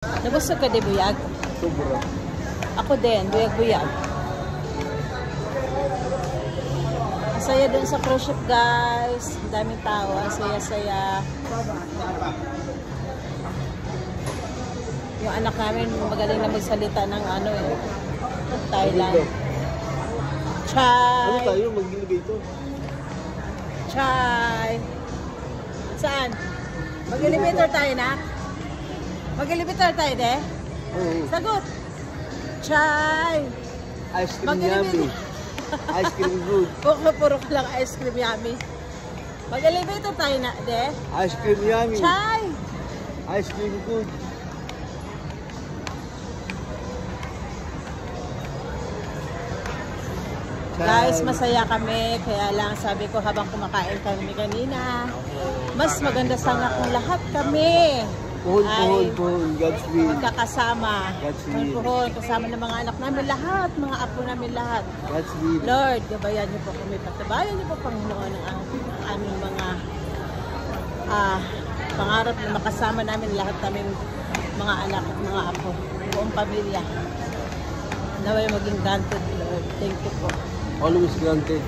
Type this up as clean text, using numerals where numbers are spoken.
Nabusog ka di buyag? Sobra. Ako din, buyag-buyag. Masaya dun sa cruise ship guys. Ang daming tao, ang saya-saya. Yung anak namin magaling na magsalita ng ano eh. Thailand. Chai! Ano tayo? Mag-elevator? Chai! Saan? Mag-elevator tayo na? Mag-elevator tayo de? Oo. Sagot! Chai! Ice cream yummy. Ice cream good. Puro ka lang ice cream yummy. Mag-elevator tayo na de? Ice cream yummy. Chai! Ice cream good. Guys, masaya kami. Kaya lang sabi ko habang kumakain kami kanina, mas maganda sana kung lahat kami Puhon. God's will. magkakasama. God's will. Puhon, kasama ng mga anak namin lahat, mga apo namin lahat. God's will. Lord, gabayan niyo po kami. Pagtabayan niyo po, Panginoon, ang aming mga pangarap na makasama namin lahat namin mga anak at mga apo. Buong pamilya. Naway maging granted, Lord. Thank you po. Always granted.